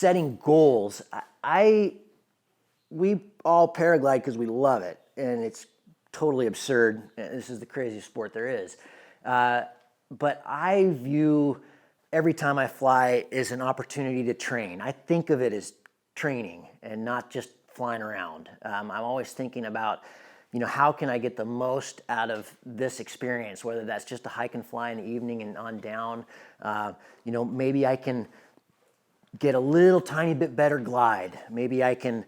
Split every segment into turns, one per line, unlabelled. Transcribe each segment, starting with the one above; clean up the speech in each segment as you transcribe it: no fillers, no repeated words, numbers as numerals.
setting goals, we all paraglide because we love it, and it's totally absurd. This is the craziest sport there is. But I view every time I fly as an opportunity to train. I think of it as training and not just flying around. I'm always thinking about, how can I get the most out of this experience, whether that's just a hike and fly in the evening and on down. Maybe I can get a little tiny bit better glide. Maybe I can,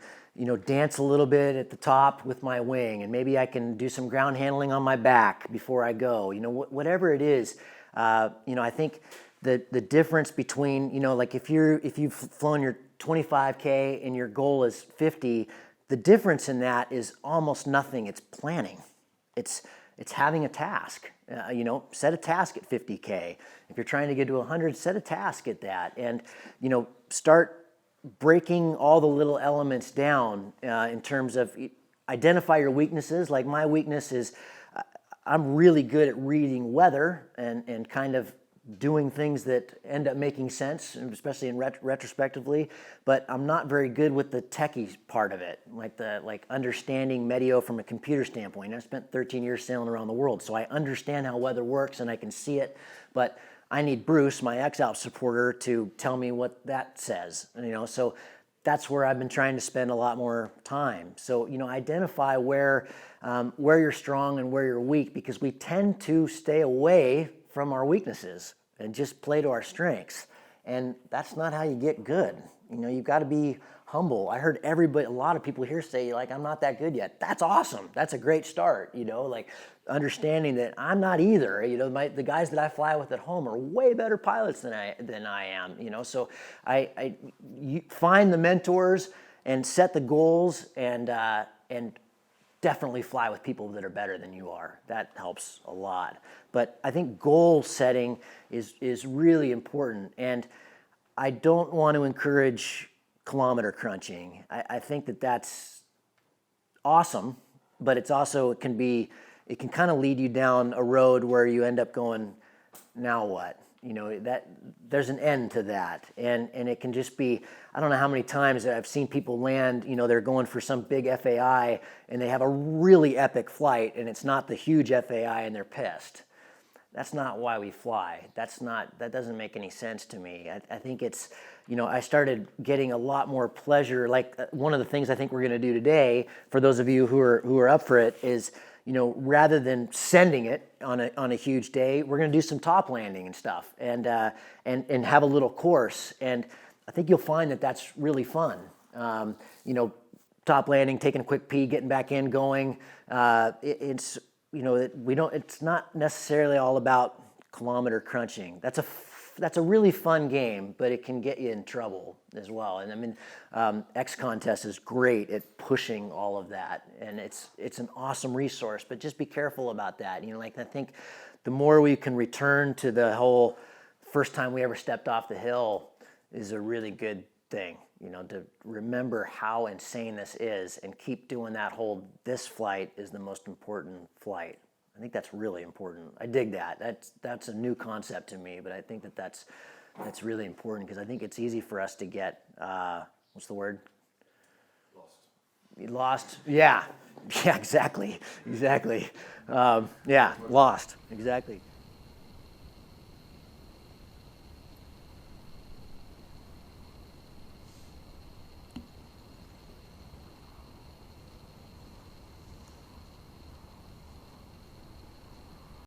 dance a little bit at the top with my wing, and maybe I can do some ground handling on my back before I go. Whatever it is, I think the difference between, like if you've flown your 25K and your goal is 50, the difference in that is almost nothing. It's planning. It's having a task. Set a task at 50K. If you're trying to get to 100, set a task at that, and start breaking all the little elements down in terms of identify your weaknesses. Like my weakness is I'm really good at reading weather and kind of doing things that end up making sense, especially in retrospectively, but I'm not very good with the techie part of it, like understanding meteo from a computer standpoint. I spent 13 years sailing around the world, so I understand how weather works and I can see it, but I need Bruce, my X-Alps supporter, to tell me what that says. So that's where I've been trying to spend a lot more time. So identify where you're strong and where you're weak, because we tend to stay away from our weaknesses and just play to our strengths. And that's not how you get good. You've got to be humble. I heard a lot of people here say, I'm not that good yet. That's awesome. That's a great start, understanding that I'm not either. The guys that I fly with at home are way better pilots than I am, so you find the mentors and set the goals and definitely fly with people that are better than you are. That helps a lot. But I think goal setting is really important, and I don't want to encourage kilometer crunching. I think that's awesome, but it can kind of lead you down a road where you end up going, now what? That there's an end to that, and it can just be, I don't know how many times that I've seen people land, they're going for some big FAI and they have a really epic flight and it's not the huge FAI and they're pissed. That's not why we fly. That doesn't make any sense to me. I think it's, I started getting a lot more pleasure. Like one of the things I think we're going to do today, for those of you who are up for it, is, rather than sending it on a huge day, we're going to do some top landing and stuff, and have a little course. And I think you'll find that that's really fun. Top landing, taking a quick pee, getting back in, going. It's not necessarily all about kilometer crunching. That's a really fun game, but it can get you in trouble as well. And X Contest is great at pushing all of that, and it's an awesome resource. But just be careful about that. I think the more we can return to the whole first time we ever stepped off the hill is a really good thing. To remember how insane this is and keep doing that whole, this flight is the most important flight. I think that's really important. I dig that. That's a new concept to me, but I think that's really important, because I think it's easy for us to get, what's the word? Lost. Yeah, exactly. Lost, exactly.